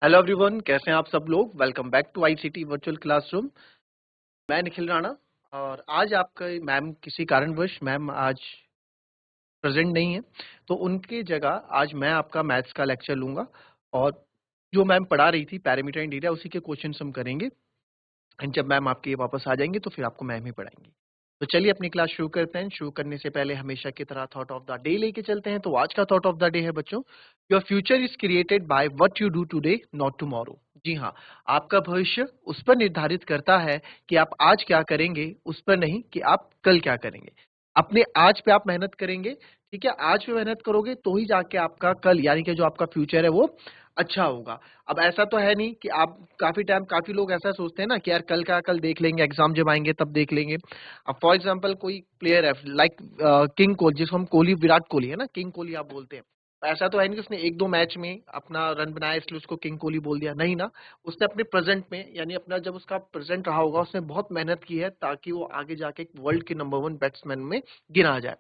Hello everyone, कैसे हैं आप सब लोग। Welcome back to ICT virtual classroom. मैं निखिल राणा और आज आपका मैम किसी कारणवश मैम आज प्रेजेंट नहीं है, तो उनकी जगह आज मैं आपका मैथ्स का लेक्चर लूंगा और जो मैम पढ़ा रही थी पैरामीटर एंड एरिया उसी के क्वेश्चन हम करेंगे। एंड जब मैम आपके वापस आ जाएंगे तो फिर आपको मैम ही पढ़ाएंगे। तो चलिए अपनी क्लास शुरू करते हैं। शुरू करने से पहले हमेशा की तरह थॉट ऑफ द डे लेके चलते हैं। तो आज का थॉट ऑफ द डे है बच्चों, your future is created by what you do today not tomorrow. जी हाँ, आपका भविष्य उस पर निर्धारित करता है कि आप आज क्या करेंगे, उस पर नहीं कि आप कल क्या करेंगे। अपने आज पे आप मेहनत करेंगे, ठीक है। आज पे मेहनत करोगे तो ही जाके आपका कल यानी कि जो आपका फ्यूचर है वो अच्छा होगा। अब ऐसा तो है नहीं कि आप काफी लोग ऐसा सोचते हैं ना कि यार कल का कल देख लेंगे, एग्जाम जब आएंगे तब देख लेंगे। अब फॉर एग्जांपल कोई प्लेयर है लाइक किंग कोहली, जिसको हम कोहली, विराट कोहली है ना, किंग कोहली आप बोलते हैं। ऐसा तो है नहीं कि उसने एक दो मैच में अपना रन बनाया इसलिए उसको किंग कोहली बोल दिया, नहीं ना। उसने अपने प्रेजेंट में यानी अपना जब उसका प्रेजेंट रहा होगा उसने बहुत मेहनत की है ताकि वो आगे जाके वर्ल्ड के नंबर 1 बैट्समैन में गिना जाए।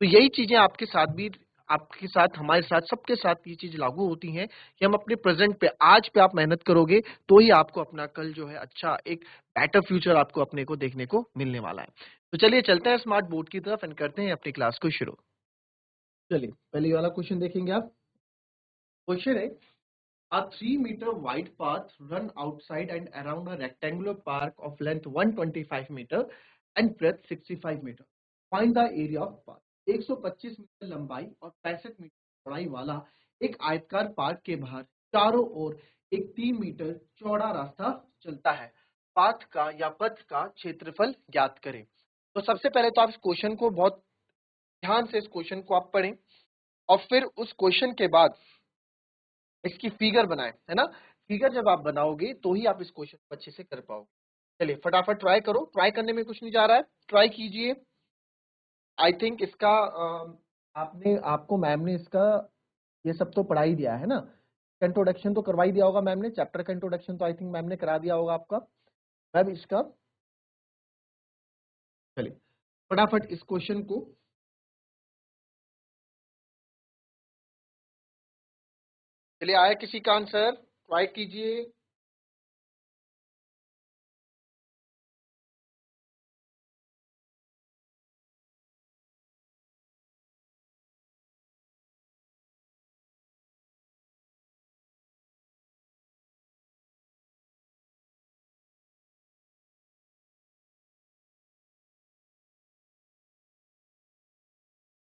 तो यही चीजें आपके साथ भी, आपके साथ, हमारे साथ, सबके साथ ये चीज लागू होती हैं कि हम अपने प्रेजेंट पे, आज पे आप मेहनत करोगे तो ही आपको अपना कल जो है अच्छा एक बेटर फ्यूचर आपको अपने को देखने को मिलने वाला है। तो चलिए चलते हैं स्मार्ट बोर्ड की तरफ एंड करते हैं अपनी क्लास को शुरू। चलिए पहले वाला क्वेश्चन देखेंगे आप। क्वेश्चन है, a 3-meter wide path run outside and around a rectangular park of length 125 meter and breadth 65 meter. Find the area of path. 125 metre लंबाई और 65 मीटर चौड़ाई वाला एक आयताकार पार्क के बाहर चारों ओर एक 3 मीटर चौड़ा रास्ता चलता है। पाथ का या पथ का क्षेत्रफल ज्ञात करें। तो सबसे पहले तो आप इस क्वेश्चन को बहुत ध्यान से, इस क्वेश्चन को आप पढ़ें और फिर उस क्वेश्चन के बाद इसकी फिगर बनाएं, है ना। फिगर जब आप बनाओगे तो ही आप इस क्वेश्चन को अच्छे से कर पाओगे। चलिए फटाफट ट्राई करो, ट्राई करने में कुछ नहीं जा रहा है, ट्राई कीजिए। आई थिंक इसका आपने, आपको मैम ने इसका ये सब तो पढ़ा ही दिया है ना। इंट्रोडक्शन तो करवा ही दिया होगा मैम ने, चैप्टर का इंट्रोडक्शन तो आई थिंक मैम ने करा दिया होगा आपका। मैम इसका, चलिए फटाफट इस क्वेश्चन को, चलिए आया किसी का आंसर, ट्राई कीजिए।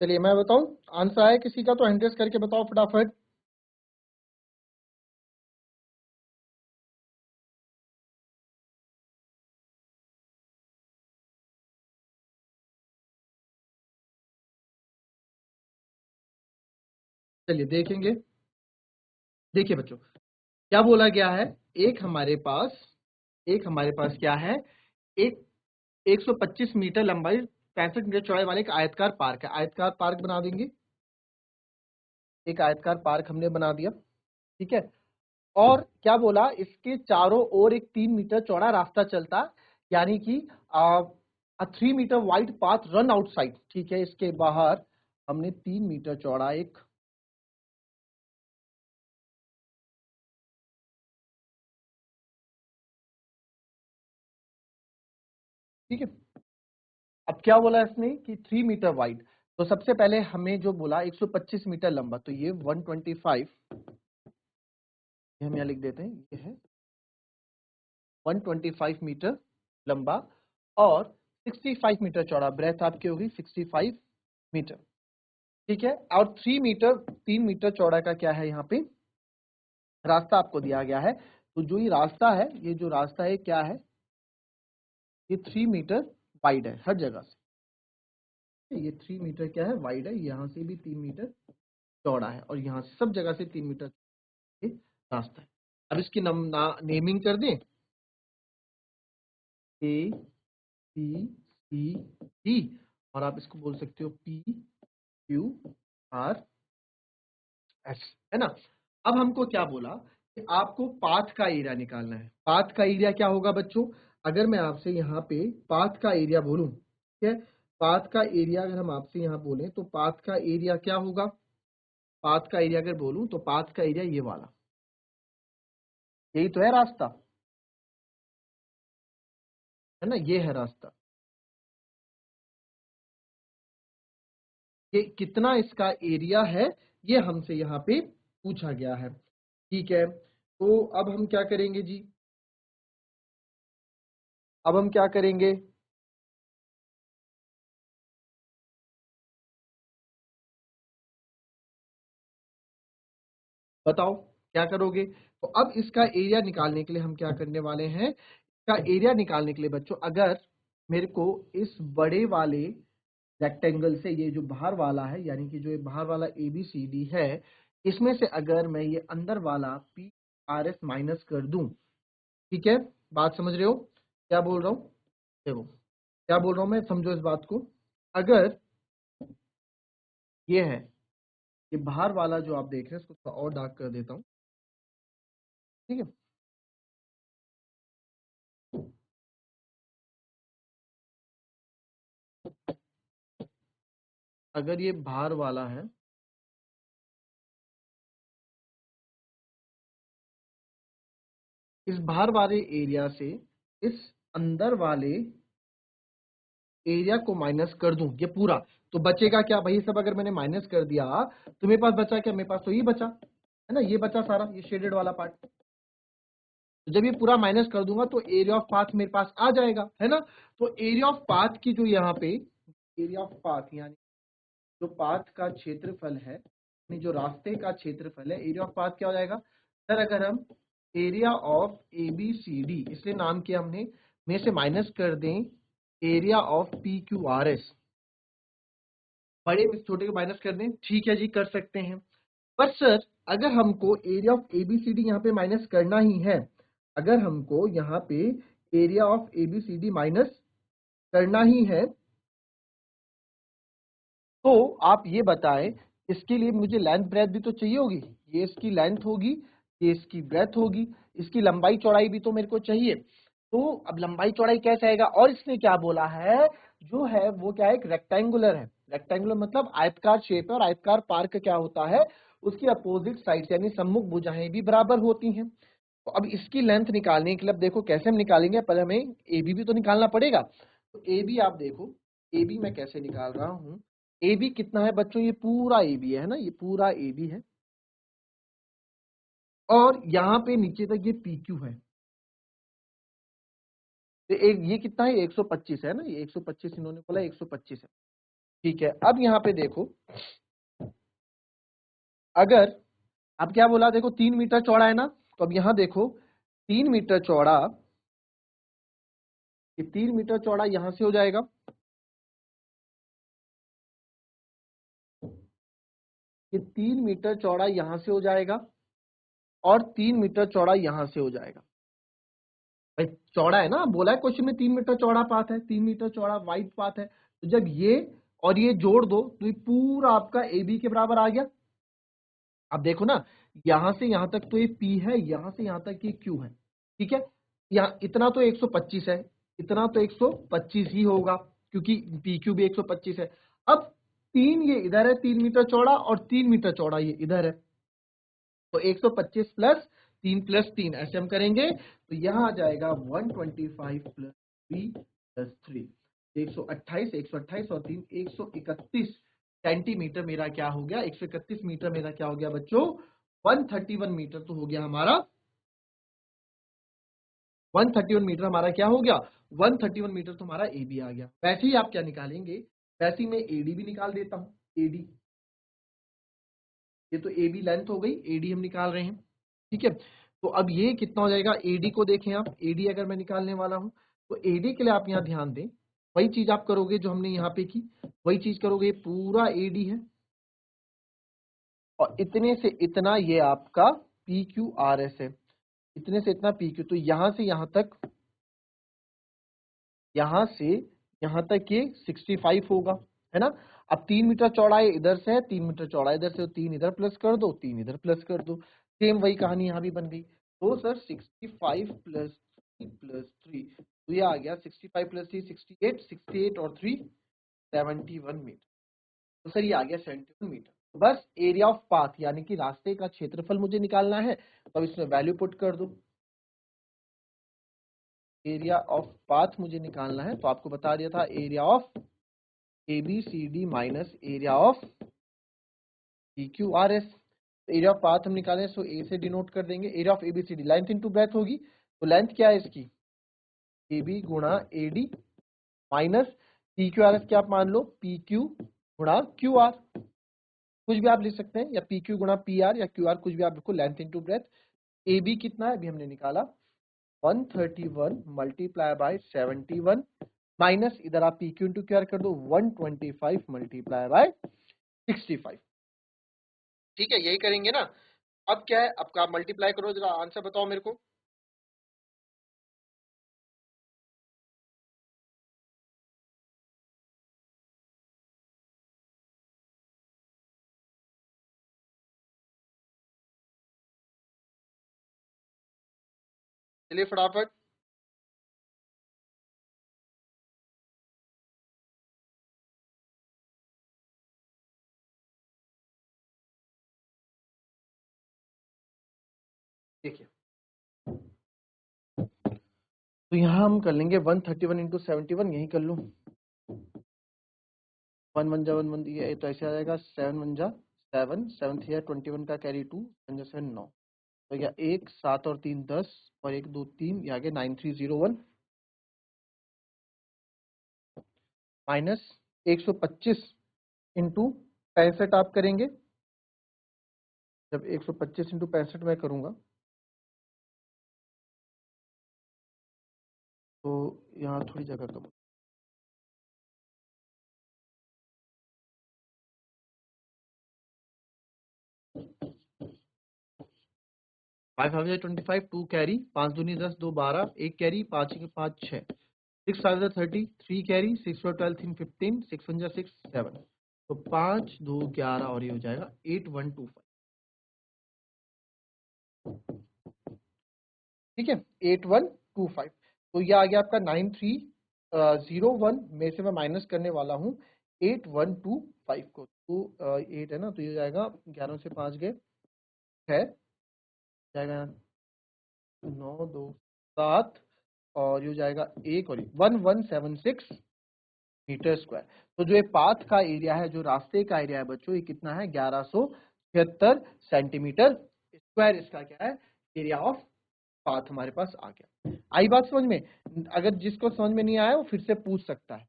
चलिए मैं बताऊं, आंसर आया किसी का तो हैंड करके बताओ फटाफट। चलिए देखेंगे। देखिए बच्चों, क्या बोला गया है, एक हमारे पास एक हमारे पास क्या है, एक 125 मीटर लंबाई 65 मीटर चौड़ाई वाले एक आयतकार पार्क है। आयतकार पार्क बना देंगे, एक आयतकार पार्क हमने बना दिया, ठीक है। और क्या बोला, इसके चारों ओर एक 3 मीटर चौड़ा रास्ता चलता, यानी कि 3 metre wide path run outside, ठीक है। इसके बाहर हमने 3 मीटर चौड़ा एक, ठीक है। अब क्या बोला इसने कि 3 मीटर वाइड, तो सबसे पहले हमें जो बोला 125 मीटर लंबा, तो ये 125, ये हम यहाँ लिख देते हैं, ये है 125 मीटर लंबा और 65 मीटर चौड़ा, ब्रेथ आपकी होगी 65 मीटर, ठीक है। और 3 मीटर, 3 मीटर चौड़ा का क्या है यहाँ पे रास्ता आपको दिया गया है। तो जो ये रास्ता है, ये जो रास्ता है क्या है, ये 3 मीटर वाइड है हर जगह से। ये 3 मीटर क्या है, वाइड है, यहाँ से भी 3 मीटर चौड़ा है और यहाँ से सब जगह से 3 मीटर ये रास्ता है। अब इसकी नेमिंग कर दें, ए बी सी डी, और आप इसको बोल सकते हो पी क्यू आर एस, है ना। अब हमको क्या बोला कि आपको पाथ का एरिया निकालना है। पाथ का एरिया क्या होगा बच्चों, अगर मैं आपसे यहाँ पे पाथ का एरिया बोलूं, ठीक है। पाथ का एरिया अगर हम आपसे यहाँ बोलें तो पाथ का एरिया क्या होगा, पाथ का एरिया अगर बोलूं तो पाथ का एरिया ये वाला, यही तो है रास्ता, है ना, ये है रास्ता। ये कितना इसका एरिया है, ये हमसे यहाँ पे पूछा गया है। ठीक है, तो अब हम क्या करेंगे जी, अब हम क्या करेंगे, बताओ क्या करोगे। तो अब इसका एरिया निकालने के लिए हम क्या करने वाले हैं, इसका एरिया निकालने के लिए बच्चों, अगर मेरे को इस बड़े वाले रेक्टेंगल से ये जो बाहर वाला है, यानी कि जो ये बाहर वाला ए बी सी डी है, इसमें से अगर मैं ये अंदर वाला पी आर एस माइनस कर दूं, ठीक है, बात समझ रहे हो क्या बोल रहा हूं, देखो क्या बोल रहा हूं मैं, समझो इस बात को। अगर ये है, ये बाहर वाला जो आप देख रहे हैं, इसको थोड़ा और डार्क कर देता हूं, ठीक है। अगर ये बाहर वाला है, इस बाहर वाले एरिया से इस अंदर वाले एरिया को माइनस कर दूं, ये पूरा, तो बचेगा क्या भाई, सब अगर मैंने माइनस कर दिया तो मेरे पास बचा क्या, मेरे पास तो ये बचा है ना, ये बचा सारा, ये शेडेड वाला पार्ट। तो जब ये पूरा माइनस कर दूंगा तो एरिया ऑफ पाथ मेरे पास आ जाएगा, है ना। तो एरिया ऑफ पाथ की जो यहाँ पे एरिया ऑफ पाथ, यानी जो पाथ का क्षेत्रफल है, यानी जो रास्ते का क्षेत्रफल है, एरिया ऑफ पाथ क्या हो जाएगा सर, अगर हम area of A B C D, इसलिए नाम किया हमने, में से माइनस कर दें area of P Q R S, बड़े में छोटे को माइनस कर दें, ठीक है जी, कर सकते हैं। पर सर अगर हमको एरिया ऑफ एबीसीडी यहाँ पे माइनस करना ही है, अगर हमको यहाँ पे एरिया ऑफ एबीसीडी माइनस करना ही है, तो आप ये बताएं, इसके लिए मुझे लेंथ ब्रेथ भी तो चाहिए होगी, ये इसकी लेंथ होगी, ये इसकी ब्रेथ होगी, इसकी लंबाई चौड़ाई भी तो मेरे को चाहिए। तो अब लंबाई चौड़ाई कैसे आएगा, और इसने क्या बोला है, जो है वो क्या है, एक रेक्टेंगुलर है, रेक्टेंगुलर मतलब आयतकार शेप है, और आयतकार पार्क क्या होता है, उसकी अपोजिट साइड यानी सम्मुख भुजाएं भी बराबर होती हैं। तो अब इसकी लेंथ निकालने के लिए, अब देखो कैसे हम निकालेंगे, पहले हमें ए बी भी तो निकालना पड़ेगा। तो ए बी आप देखो, ए बी मैं कैसे निकाल रहा हूं, ए बी कितना है बच्चों, ये पूरा ए बी है ना, ये पूरा ए बी है, और यहाँ पे नीचे तक ये पी क्यू है। तो एक ये कितना है, 125 है ना, ये 125 इन्होंने बोला, 125 है, ठीक है। अब यहाँ पे देखो, अगर अब क्या बोला, देखो 3 मीटर चौड़ा है ना, तो अब यहाँ देखो 3 मीटर चौड़ा, ये 3 मीटर चौड़ा यहां से हो जाएगा, ये 3 मीटर चौड़ा यहां से हो जाएगा, और 3 मीटर चौड़ा यहां से हो जाएगा। भाई चौड़ा है ना, बोला है क्वेश्चन में 3 मीटर चौड़ा पाथ है, 3 मीटर चौड़ा वाइड पाथ है, तो जब ये और ये जोड़ दो तो ये पूरा आपका ए बी के बराबर आ गया। अब देखो ना, यहां से यहां तक तो ये पी है, यहां से यहां तक ये क्यू है, ठीक है। यहाँ इतना तो 125 है, इतना तो 125 ही होगा, क्योंकि पी क्यू भी 125 है। अब तीन ये इधर है, 3 मीटर चौड़ा, और 3 मीटर चौड़ा ये इधर है, तो 125 प्लस 3 प्लस 3 ऐसे हम करेंगे, तो यहाँ आ जाएगा 125 प्लस 3 प्लस 3, 128, 128 और 3, 131 सेंटीमीटर मेरा क्या हो गया, 131 मीटर मेरा क्या हो गया बच्चों, 131 मीटर तो हो गया हमारा, 131 मीटर हमारा क्या हो गया, 131 मीटर तो हमारा ए बी आ गया। वैसे ही आप क्या निकालेंगे, वैसे ही मैं एडी भी निकाल देता हूँ, एडी, ये तो ए बी लेंथ हो गई, एडी हम निकाल रहे हैं, ठीक है। तो अब ये कितना हो जाएगा, एडी को देखें आप, एडी अगर मैं निकालने वाला हूं, तो एडी के लिए आप यहाँ ध्यान दें, वही चीज आप करोगे जो हमने यहाँ पे की, वही चीज करोगे, पूरा एडी है, और इतने से इतना ये आपका पी क्यू आर एस है, इतने से इतना पी क्यू, तो यहां से यहां तक, यहां से यहां तक ये 65 होगा, है ना। अब 3 मीटर चौड़ाई इधर से है, 3 मीटर चौड़ाई इधर से, 3 इधर प्लस कर दो, 3 इधर प्लस कर दो, सेम वही कहानी यहाँ भी बन गई। तो सर 65 प्लस 3 प्लस 3, तो ये आ गया 65 प्लस 3 68, 68 और 3 71 मीटर, तो सर ये आ गया 71 मीटर। बस एरिया ऑफ पाथ यानी कि रास्ते का क्षेत्रफल मुझे निकालना है, तो अब इसमें वैल्यू पुट कर दो, एरिया ऑफ पाथ मुझे निकालना है, तो आपको बता दिया था area of ABCD minus area of PQRS। Area of path हम निकालें, सो ए से डिनोट कर देंगे। Area of ABCD length into breadth होगी, तो लेंथ क्या है इसकी AB गुणा AD माइनस PQRS क्या आप मान लो PQ गुणा QR, कुछ भी आप लिख सकते हैं, या PQ गुणा PR या QR, कुछ भी आप लिखो। लेंथ इनटू ब्रेथ, AB कितना है अभी हमने निकाला 131 मल्टीप्लाई बाय 71 माइनस इधर आप PQ इंटू QR कर दो 125 मल्टीप्लाई बाय 65। ठीक है, यही करेंगे ना। अब क्या है, अब आप मल्टीप्लाई करो, जरा आंसर बताओ मेरे को। चलिए फटाफट। देखिए, तो यहाँ हम कर लेंगे 131 इंटू 71, यही कर लूँ। 1 जा 1 ये तो ऐसे आ जाएगा 7 1 जा 7 7 3 21 का कैरी 2 7 7 9, तो या 1 7 और 3 10 और 1 2 3, ये आगे 9301 माइनस 125 इंटू 65 आप करेंगे। जब 125 इंटू 65 मैं करूंगा, तो यहाँ थोड़ी जगह कम। 525 2 कैरी 5 दूनी 10 2 12 1 कैरी 5 के 5 6 6 5 30 3 कैरी 6 4 12 3 15 6 1 6 7, तो 5 2 11 और ये हो जाएगा 8125। ठीक है 8125, तो ये आ गया आपका 9301 में से मैं माइनस करने वाला हूँ 8125 को, तो 8 है ना, तो ये जाएगा 11 से 5 गए 6 जाएगा 9 2 7 और ये जाएगा 1 और 1176 मीटर स्क्वायर। तो जो ये पाथ का एरिया है, जो रास्ते का एरिया है बच्चों, ये कितना है 1176 सेंटीमीटर स्क्वायर। इसका क्या है एरिया ऑफ पाथ हमारे पास आ गया। आई बात समझ में? अगर जिसको समझ में नहीं आया वो फिर से पूछ सकता है,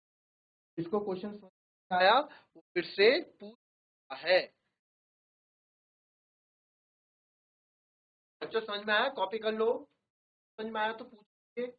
जिसको क्वेश्चन समझ में आया वो फिर से पूछ सकता है। बच्चों समझ में आया? कॉपी कर लो, समझ में आया तो पूछिए।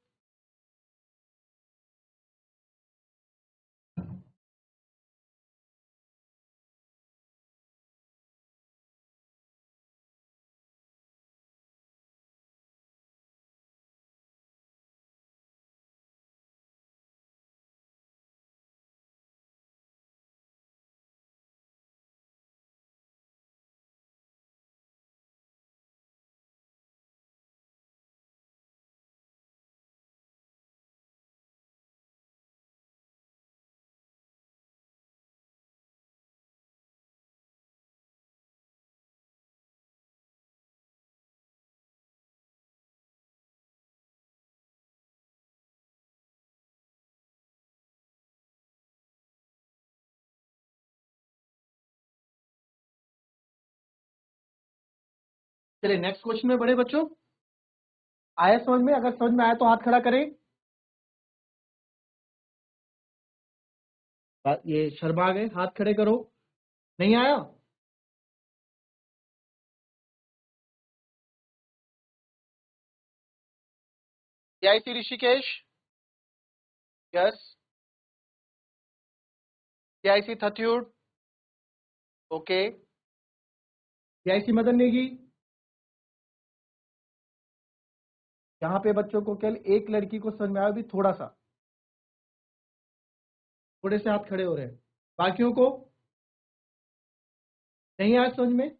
चलिए नेक्स्ट क्वेश्चन में बढ़े बच्चों। आया समझ में? अगर समझ में आया तो हाथ खड़ा करें। ये शर्मा आ गए, हाथ खड़े करो। नहीं आया? सी ऋषिकेश, यस। सी थथ्यूड, ओके। सी मदन नेगी। यहाँ पे बच्चों को केवल एक लड़की को समझ में आया, भी थोड़ा सा, थोड़े से हाथ खड़े हो रहे हैं, बाकियों को नहीं आया समझ में?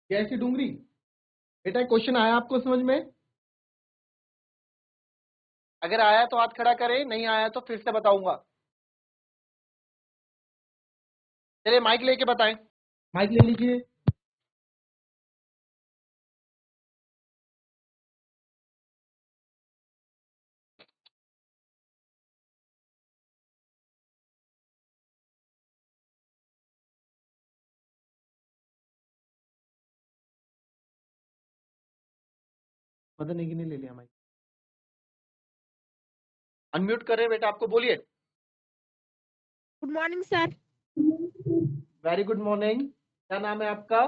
सी डूंगरी, बेटा क्वेश्चन आया आपको समझ में? अगर आया तो हाथ खड़ा करें, नहीं आया तो फिर से बताऊंगा। चलिए माइक लेके बताएं, माइक ले लीजिए। मदन नेगी ने ले लिया माइक। अनम्यूट कर रहे हैं बेटा, आपको बोलिए। Good morning sir. Very good morning. क्या नाम है आपका?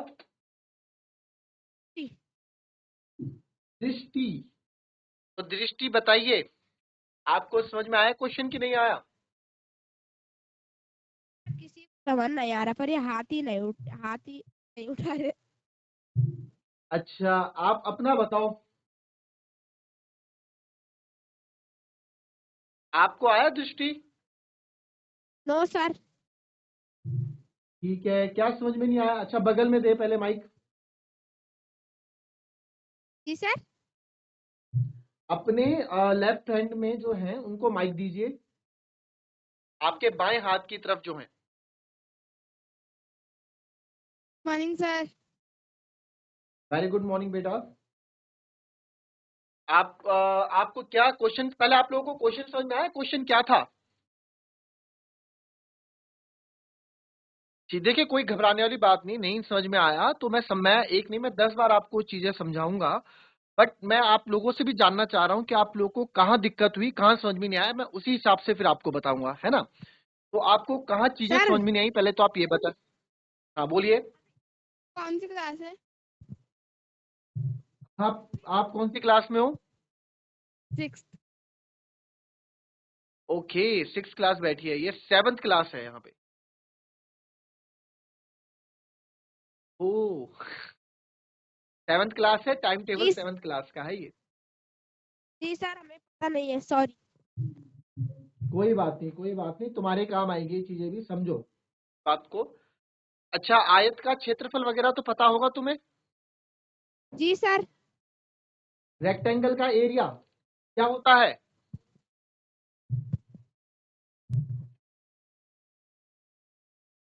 दृष्टि। तो दृष्टि बताइए, आपको समझ में आया क्वेश्चन कि नहीं आया? किसी को समझ नहीं आ रहा, पर ये हाथ ही नहीं उठा रहे। अच्छा, आप अपना बताओ, आपको आया दृष्टि? No sir. ठीक है, क्या समझ में नहीं आया? अच्छा, बगल में दे पहले माइक। जी सर। अपने लेफ्ट हैंड में जो है उनको माइक दीजिए, आपके बाएं हाथ की तरफ जो है। Morning sir. Very good morning बेटा। आपको क्या क्वेश्चन, पहले आप लोगों को क्वेश्चन समझ में आया? क्वेश्चन क्या था जी? देखिए, कोई घबराने वाली बात नहीं, नहीं समझ में आया तो मैं एक नहीं, मैं 10 बार आपको चीजें समझाऊंगा। बट मैं आप लोगों से भी जानना चाह रहा हूं कि आप लोगों को कहाँ दिक्कत हुई, कहाँ समझ में नहीं आया, मैं उसी हिसाब से फिर आपको बताऊंगा, है ना? तो आपको कहाँ चीजें सर समझ में नहीं आई, पहले तो आप ये बता। हाँ बोलिए। कौन सी क्लास है? आप कौन सी क्लास में हो? 6th। ओके, 6th क्लास बैठी है, ये 7th क्लास है यहाँ पे। ओ, 7th क्लास है, टाइम टेबल जी 7th क्लास का है ये। जी सर, हमें पता नहीं है, सॉरी। कोई बात नहीं, कोई बात नहीं, तुम्हारे काम आएंगी ये चीजें भी, समझो बात को। अच्छा, आयत का क्षेत्रफल वगैरह तो पता होगा तुम्हें? जी सर। रेक्टेंगल का एरिया क्या होता है?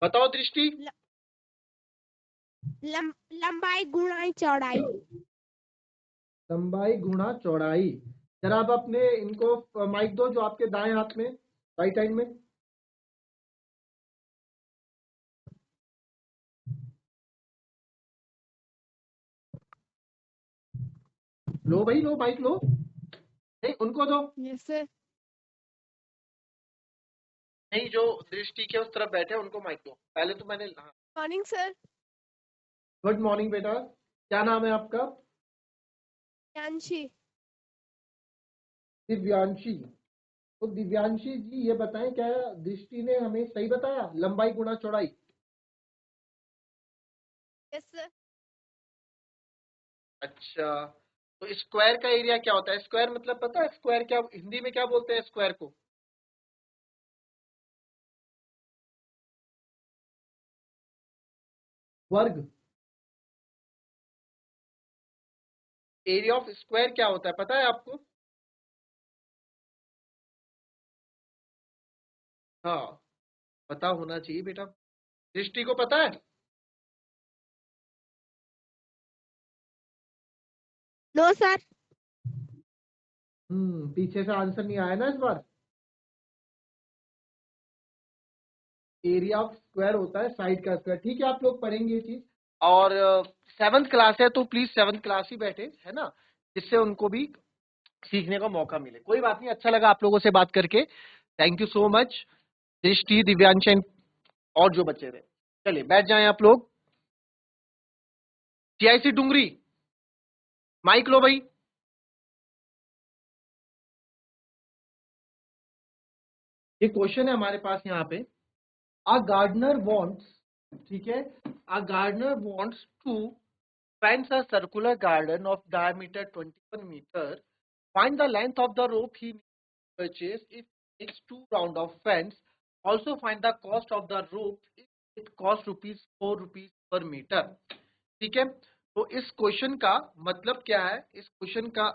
बताओ दृष्टि। ल, लंबाई गुणा चौड़ाई। लंबाई गुणा चौड़ाई। जरा आप अपने इनको माइक दो, जो आपके दाएं हाथ में, राइट हैंड में। लो भाई, लो माइक लो, नहीं उनको दो। Yes sir. नहीं, जो दृष्टि के उस तरफ बैठे हैं, उनको माइक दो पहले तो मैंने। हाँ, मॉर्निंग सर। गुड मॉर्निंग बेटा, क्या नाम है आपका? यांशी। दिव्यांशी। तो दिव्यांशी जी ये बताएं, क्या दृष्टि ने हमें सही बताया, लंबाई गुणा चौड़ाई? Yes sir. अच्छा, तो स्क्वायर का एरिया क्या होता है? स्क्वायर मतलब पता है, स्क्वायर क्या हिंदी में क्या बोलते हैं स्क्वायर को? वर्ग। एरिया ऑफ स्क्वायर क्या होता है पता है आपको? हाँ, पता होना चाहिए बेटा। दृष्टि को पता है? No sir. पीछे से आंसर नहीं आया ना इस बार। एरिया ऑफ स्क्वायर होता है साइड का स्क्वायर, ठीक है, आप लोग पढ़ेंगे ये चीज। और 7th क्लास है तो प्लीज 7th क्लास ही बैठे, है ना, जिससे उनको भी सीखने का मौका मिले। कोई बात नहीं, अच्छा लगा आप लोगों से बात करके, थैंक यू सो मच। दृष्टि, दिव्यांश और जो बच्चे थे, चलिए बैठ जाएं आप लोग। टीआईसी डुंगरी, माइक लो भाई। ये क्वेश्चन है हमारे पास यहाँ पे। अ गार्डनर वांट्स, ठीक है, a gardener wants to fence a circular garden of diameter 21 meter. Find the length of the rope he purchased if he makes 2 round of fence. Also find the cost of the rope if it costs rupees 4 rupees per meter. ठीक है, तो इस question का मतलब क्या है? इस question का,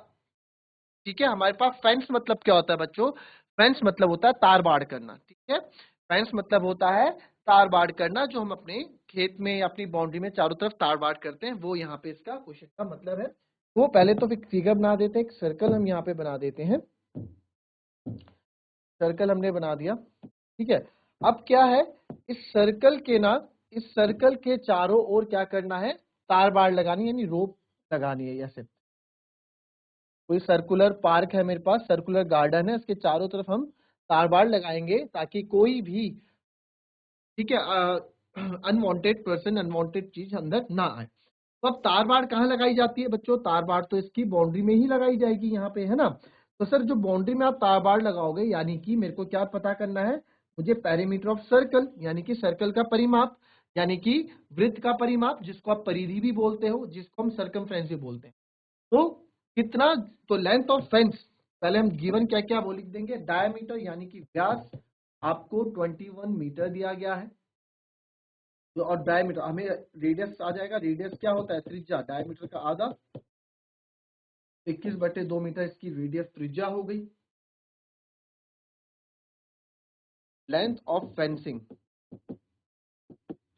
ठीक है, हमारे पास फेंस मतलब क्या होता है बच्चों? फेंस मतलब होता है तार बाड़ करना, ठीक है, फेंस मतलब होता है तार बाड़ करना, जो हम अपने खेत में या अपनी बाउंड्री में चारों तरफ तार बाड़ करते हैं, वो यहाँ पे इसका क्वेश्चन का मतलब है। वो पहले तो एक फिगर बना देते हैं, एक सर्कल हम यहाँ पे बना देते हैं, सर्कल हमने बना दिया, ठीक है। अब क्या है, इस सर्कल के चारों ओर क्या करना है, तार बाड़ लगानी, यानी रोप लगानी है। ऐसे कोई सर्कुलर पार्क है मेरे पास, सर्कुलर गार्डन है, इसके चारों तरफ हम तार बाड़ लगाएंगे ताकि कोई भी, ठीक है, अनवांटेड पर्सन, अनवांटेड चीज अंदर ना आए। तो अब तार बाड़ कहाँ लगाई जाती है बच्चों, तार बाड़ तो इसकी बाउंड्री में ही लगाई जाएगी, यहाँ पे, है ना। तो सर जो बाउंड्री में आप तार बाड़ लगाओगे, यानी कि मेरे को क्या पता करना है, मुझे पेरीमीटर ऑफ सर्कल, यानी कि सर्कल का परिमाप, यानी कि वृत्त का परिमाप, जिसको आप परिधि भी बोलते हो, जिसको हम सर्कमफ्रेंस भी बोलते हैं। तो कितना, तो लेंथ ऑफ फेंस, पहले हम गिवन क्या क्या वो लिख देंगे, डायमीटर यानी कि व्यास आपको 21 मीटर दिया गया है, और डायमीटर हमें रेडियस आ जाएगा, रेडियस क्या होता है, त्रिज्या, डायमीटर का आधा, 21/2 मीटर इसकी रेडियस त्रिज्या हो गई। लेंथ ऑफ फेंसिंग,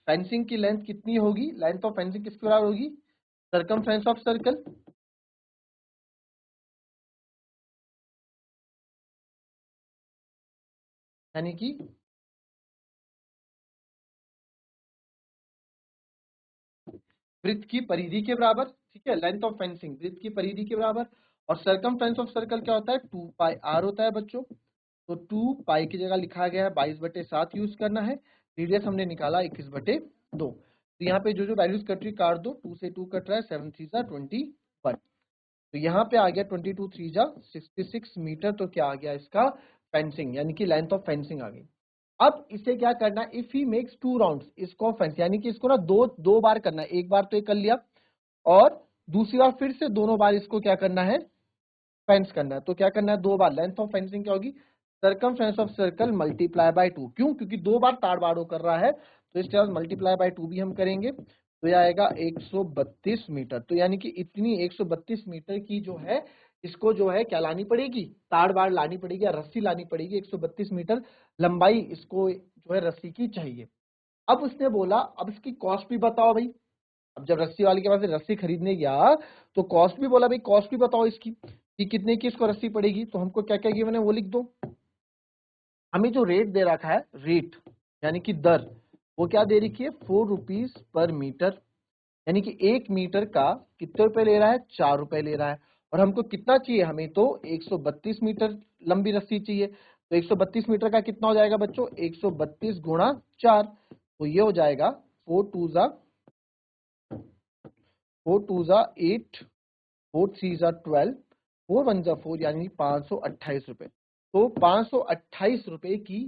फेंसिंग की लेंथ कितनी होगी, लेंथ ऑफ फेंसिंग किसके बराबर होगी, सर्कमफ्रेंस ऑफ सर्कल, यानी कि वृत्त की परिधि के बराबर, ठीक है, लेंथ ऑफ फेंसिंग वृत्त की परिधि के बराबर। और सर्कमफ्रेंस ऑफ सर्कल क्या होता है, 2πr होता है बच्चों। तो 2π की जगह लिखा गया है 22/7 यूज करना है, रेडियस हमने निकाला 21/2। तो यहाँ पे जो जो वैल्यूज कट रही काट दो, 2 से 2 कट रहा है, 7 3 जा 21। तो यहाँ पे आ गया 22 3 जा 66 मीटर। तो क्या आ गया इसका फेंसिंग, यानी कि लेंथ ऑफ फेंसिंग आ गई। अब इसे क्या करना है, इफ ही मेक्स 2 राउंड्स, इसको फेंस, यानी कि इसको ना दो बार करना है, एक बार तो ये कर लिया और दूसरी बार फिर से दोनों बार इसको क्या करना है, फेंस करना है। तो क्या करना है, 2 बार, लेंथ ऑफ फेंसिंग क्या होगी, circumference of circle multiply by 2। क्यों, क्योंकि 2 बार ताड़ बाड़ो कर रहा है, तो इसके बाद मल्टीप्लाई बाय 2 भी हम करेंगे, तो यह आएगा 132 मीटर। तो यानी कि इतनी 132 मीटर की जो है, इसको जो है क्या लानी पड़ेगी, ताड़ बाड़ लानी पड़ेगी या रस्सी लानी पड़ेगी, 132 मीटर लंबाई इसको जो है रस्सी की चाहिए। अब उसने बोला अब इसकी कॉस्ट भी बताओ भाई। अब जब रस्सी वाले के पास रस्सी खरीदने गया तो कॉस्ट भी बोला, भाई कॉस्ट भी बताओ इसकी कि कितने की इसको रस्सी पड़ेगी। तो हमको क्या क्या गिवन है वो लिख दो। हमें जो रेट दे रखा है, रेट यानी कि दर, वो क्या दे रखी है, 4 रुपीज पर मीटर, यानी कि 1 मीटर का कितने रुपए ले रहा है, 4 रुपए ले रहा है। और हमको कितना चाहिए, हमें तो 132 मीटर लंबी रस्सी चाहिए। तो 132 मीटर का कितना हो जाएगा बच्चों, 132 गुणा 4, तो ये हो जाएगा 4 2 जा 8, 4 3 जा 12, 4 1 जा 4, यानी 528 रुपए। तो 528 रुपए की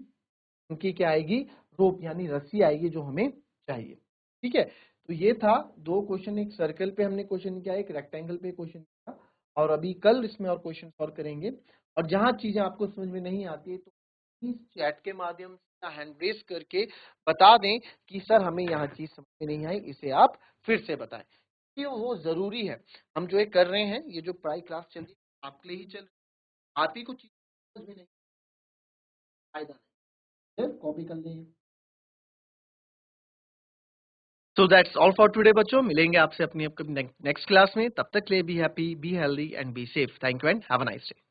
उनकी क्या आएगी, रोप यानी रस्सी आएगी जो हमें चाहिए। ठीक है, तो ये था 2 क्वेश्चन, एक सर्कल पे हमने क्वेश्चन किया, एक रेक्टेंगल पे क्वेश्चन किया, और अभी कल इसमें और क्वेश्चन सॉल्व करेंगे। और जहां चीजें आपको समझ में नहीं आती है तो प्लीज चैट के माध्यम से हैंड रेस करके बता दें कि सर हमें यहाँ चीज समझ में नहीं आई, इसे आप फिर से बताएं। ये वो जरूरी है, हम जो ये कर रहे हैं, ये जो पढ़ाई क्लास चल रही है आपके लिए ही चल रही है, आप ही को चीज समझ में नहीं, फायदा नहीं, कॉपी कर लें। So that's all for today बच्चों, मिलेंगे आपसे अपनी नेक्स्ट क्लास में, तब तक के लिए be happy, be healthy and be safe. Thank you and have a nice day.